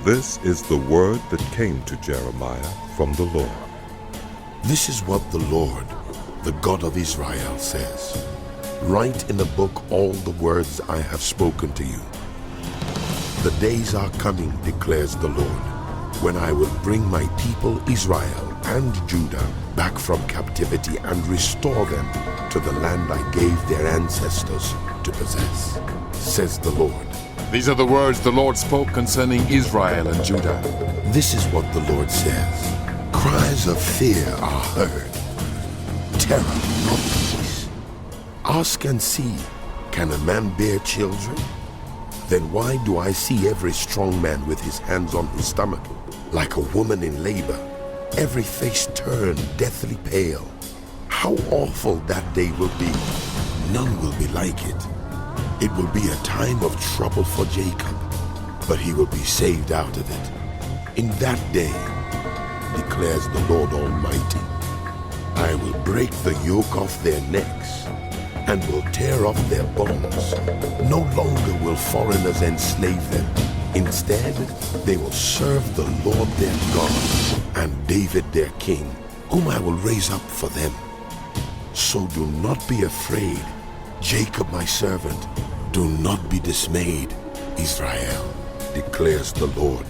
This is the word that came to Jeremiah from the Lord. This is what the Lord, the God of Israel, says. Write in a book all the words I have spoken to you. The days are coming, declares the Lord, when I will bring my people Israel and Judah back from captivity and restore them to the land I gave their ancestors to possess, says the Lord. These are the words the Lord spoke concerning Israel and Judah. This is what the Lord says. Cries of fear are heard, terror, not peace. Ask and see, can a man bear children? Then why do I see every strong man with his hands on his stomach, like a woman in labor, every face turned deathly pale? How awful that day will be. None will be like it. It will be a time of trouble for Jacob, but he will be saved out of it. In that day, declares the Lord Almighty, I will break the yoke off their necks and will tear off their bonds. No longer will foreigners enslave them. Instead, they will serve the Lord their God and David their king, whom I will raise up for them. So do not be afraid, Jacob my servant. Do not be dismayed, Israel, declares the Lord.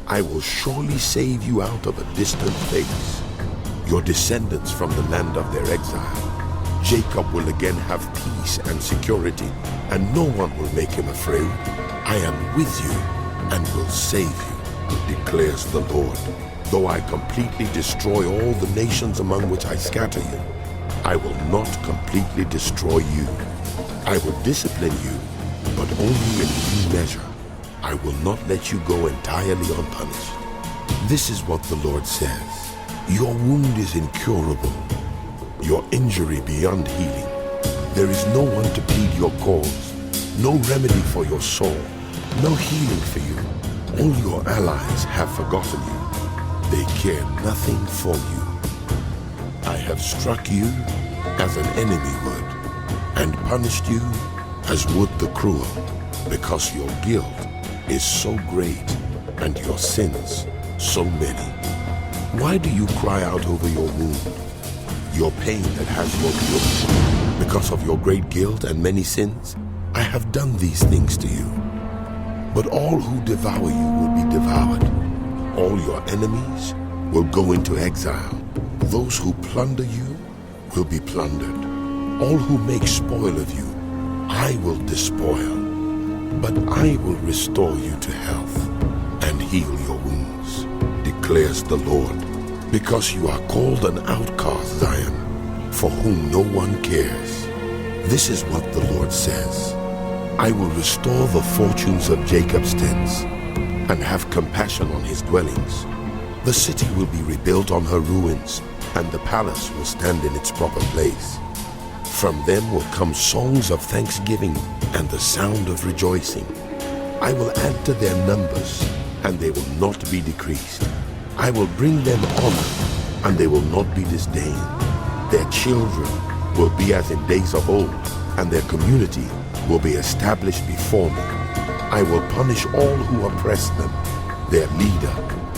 I will surely save you out of a distant place, your descendants from the land of their exile. Jacob will again have peace and security, and no one will make him afraid. I am with you and will save you, declares the Lord. Though I completely destroy all the nations among which I scatter you, I will not completely destroy you. I will discipline you, but only in due measure. I will not let you go entirely unpunished. This is what the Lord says. Your wound is incurable, your injury beyond healing. There is no one to plead your cause, no remedy for your soul, no healing for you. All your allies have forgotten you. They care nothing for you. I have struck you as an enemy would, and punished you as would the cruel, because your guilt is so great and your sins so many. Why do you cry out over your wound, your pain that has no cure? Because of your great guilt and many sins, I have done these things to you. But all who devour you will be devoured. All your enemies will go into exile. Those who plunder you will be plundered. All who make spoil of you, I will despoil. But I will restore you to health and heal your wounds, declares the Lord. Because you are called an outcast, Zion, for whom no one cares. This is what the Lord says. I will restore the fortunes of Jacob's tents and have compassion on his dwellings. The city will be rebuilt on her ruins, and the palace will stand in its proper place. From them will come songs of thanksgiving and the sound of rejoicing. I will add to their numbers, and they will not be decreased. I will bring them honor, and they will not be disdained. Their children will be as in days of old, and their community will be established before me. I will punish all who oppress them. Their leader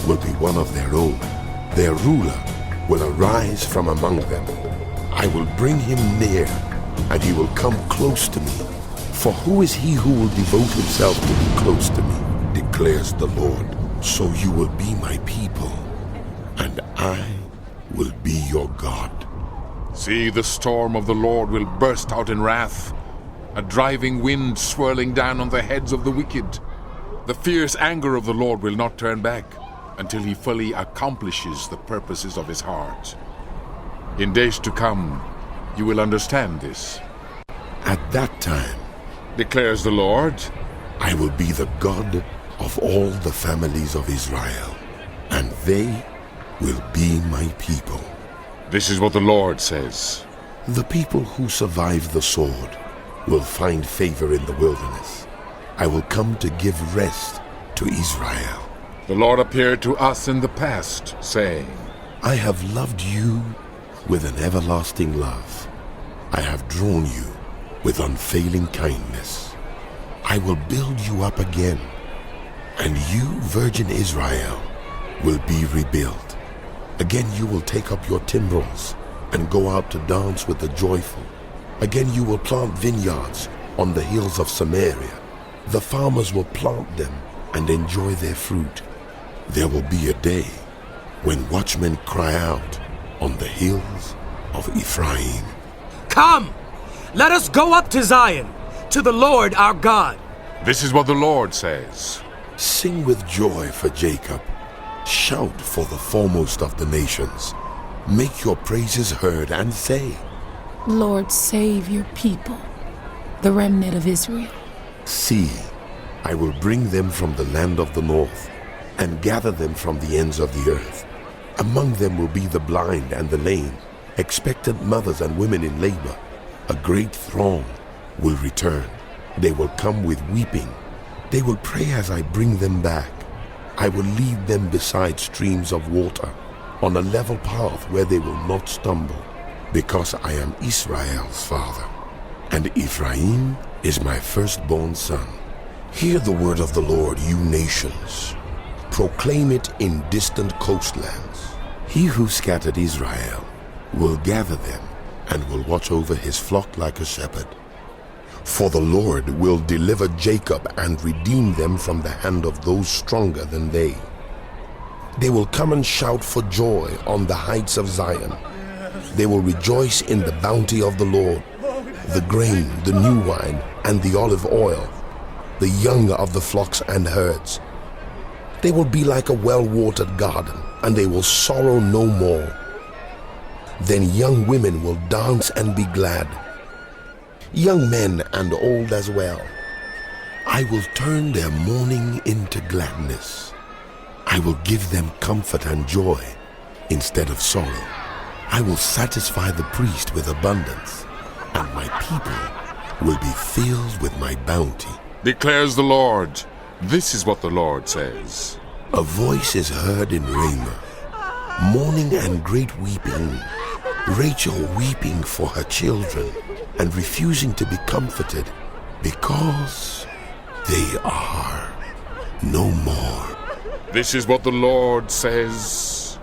will be one of their own. Their ruler will arise from among them. I will bring him near, and he will come close to me. For who is he who will devote himself to be close to me, declares the Lord. So you will be my people, and I will be your God. See, the storm of the Lord will burst out in wrath, a driving wind swirling down on the heads of the wicked. The fierce anger of the Lord will not turn back until he fully accomplishes the purposes of his heart. In days to come, you will understand this. At that time, declares the Lord, I will be the God of all the families of Israel, and they will be my people. This is what the Lord says. The people who survive the sword will find favor in the wilderness. I will come to give rest to Israel. The Lord appeared to us in the past, saying, I have loved you with an everlasting love. I have drawn you with unfailing kindness. I will build you up again. And you, virgin Israel, will be rebuilt. Again you will take up your timbrels and go out to dance with the joyful. Again you will plant vineyards on the hills of Samaria. The farmers will plant them and enjoy their fruit. There will be a day when watchmen cry out on the hills of Ephraim. Come, let us go up to Zion, to the Lord our God. This is what the Lord says. Sing with joy for Jacob. Shout for the foremost of the nations. Make your praises heard and say, Lord, save your people, the remnant of Israel. See, I will bring them from the land of the north and gather them from the ends of the earth. Among them will be the blind and the lame, expectant mothers and women in labor. A great throng will return. They will come with weeping. They will pray as I bring them back. I will lead them beside streams of water, on a level path where they will not stumble, because I am Israel's father, and Ephraim is my firstborn son. Hear the word of the Lord, you nations. Proclaim it in distant coastlands. He who scattered Israel will gather them and will watch over his flock like a shepherd. For the Lord will deliver Jacob and redeem them from the hand of those stronger than they. They will come and shout for joy on the heights of Zion. They will rejoice in the bounty of the Lord, the grain, the new wine, and the olive oil, the young of the flocks and herds. They will be like a well-watered garden, and they will sorrow no more. Then young women will dance and be glad, young men and old as well. I will turn their mourning into gladness. I will give them comfort and joy instead of sorrow. I will satisfy the priest with abundance, and my people will be filled with my bounty. Declares the Lord. This is what the Lord says. A voice is heard in Ramah, mourning and great weeping, Rachel weeping for her children and refusing to be comforted because they are no more. This is what the Lord says.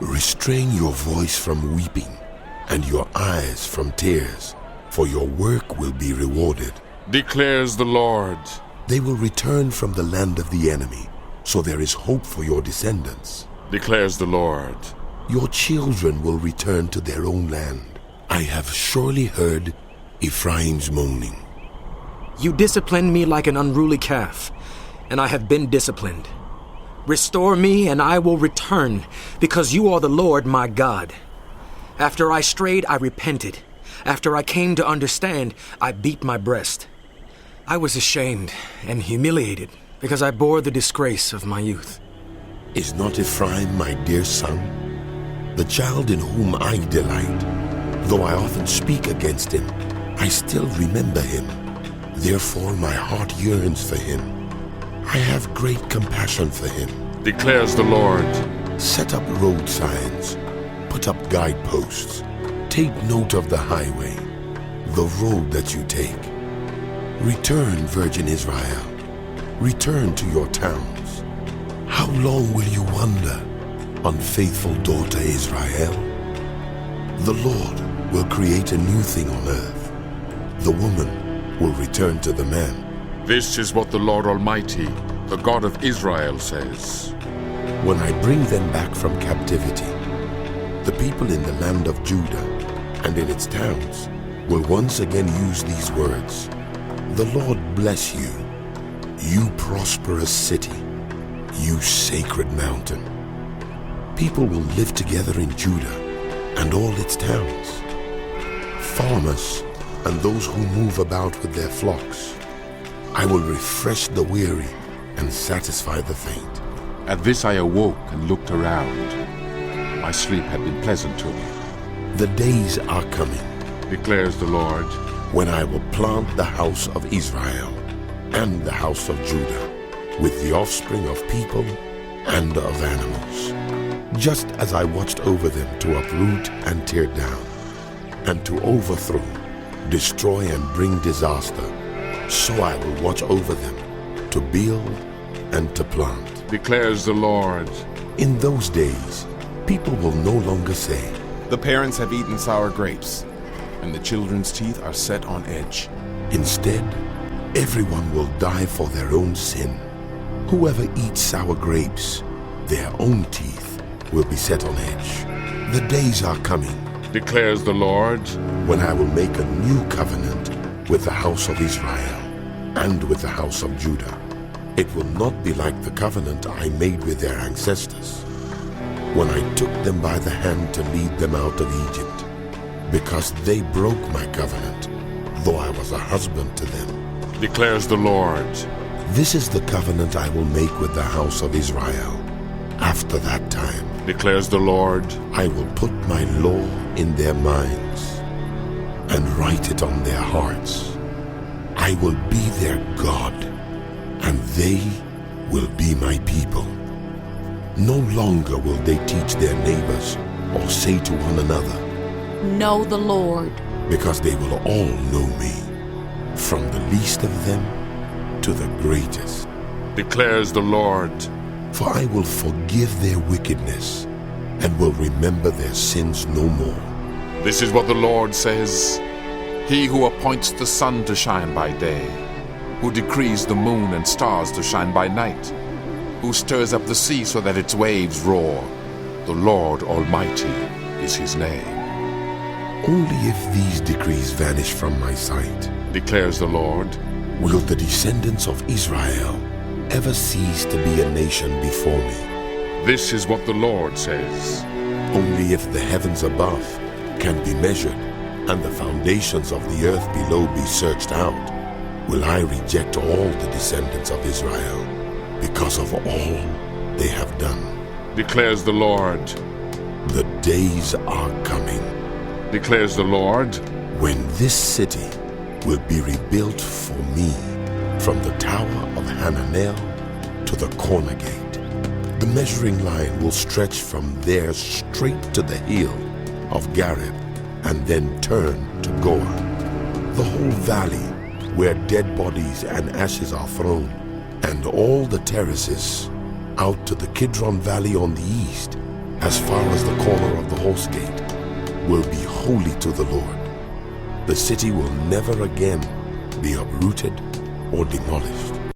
Restrain your voice from weeping and your eyes from tears, for your work will be rewarded. Declares the Lord. They will return from the land of the enemy, so there is hope for your descendants. Declares the Lord. Your children will return to their own land. I have surely heard Ephraim's moaning. You disciplined me like an unruly calf, and I have been disciplined. Restore me, and I will return, because you are the Lord my God. After I strayed, I repented. After I came to understand, I beat my breast. I was ashamed and humiliated, because I bore the disgrace of my youth. Is not Ephraim my dear son, the child in whom I delight? Though I often speak against him, I still remember him. Therefore my heart yearns for him. I have great compassion for him. Declares the Lord. Set up road signs, put up guideposts. Take note of the highway, the road that you take. Return, virgin Israel. Return to your towns. How long will you wander, unfaithful daughter Israel? The Lord will create a new thing on earth. The woman will return to the man. This is what the Lord Almighty, the God of Israel, says. When I bring them back from captivity, the people in the land of Judah and in its towns will once again use these words. The Lord bless you, you prosperous city, you sacred mountain. People will live together in Judah and all its towns. Farmers and those who move about with their flocks. I will refresh the weary and satisfy the faint. At this I awoke and looked around. My sleep had been pleasant to me. The days are coming, declares the Lord, when I will plant the house of Israel and the house of Judah with the offspring of people and of animals. Just as I watched over them to uproot and tear down, and to overthrow, destroy and bring disaster, so I will watch over them to build and to plant. declares the Lord. In those days, people will no longer say, The parents have eaten sour grapes, and the children's teeth are set on edge. Instead, everyone will die for their own sin. Whoever eats sour grapes, their own teeth will be set on edge. The days are coming declares the Lord, when I will make a new covenant with the house of Israel and with the house of Judah. It will not be like the covenant I made with their ancestors when I took them by the hand to lead them out of Egypt, because they broke my covenant, though I was a husband to them. declares the Lord. This is the covenant I will make with the house of Israel. After that time, declares the Lord, I will put my law in their minds and write it on their hearts. I will be their God, and they will be my people. No longer will they teach their neighbors or say to one another, Know the Lord. because they will all know me, from the least of them to the greatest. declares the Lord. For I will forgive their wickedness and will remember their sins no more. This is what the Lord says. He who appoints the sun to shine by day, who decrees the moon and stars to shine by night, who stirs up the sea so that its waves roar. The Lord Almighty is his name, Only if these decrees vanish from my sight declares the Lord. will the descendants of Israel ever cease to be a nation before me. This is what the Lord says. Only if the heavens above can be measured and the foundations of the earth below be searched out, will I reject all the descendants of Israel because of all they have done. Declares the Lord. The days are coming Declares the Lord. when this city will be rebuilt for me, from the tower of Hananel to the corner gate. The measuring line will stretch from there straight to the hill of Gareb and then turn to Goah. The whole valley where dead bodies and ashes are thrown, and all the terraces out to the Kidron Valley on the east, as far as the corner of the horse gate, will be holy to the Lord. The city will never again be uprooted or demolished.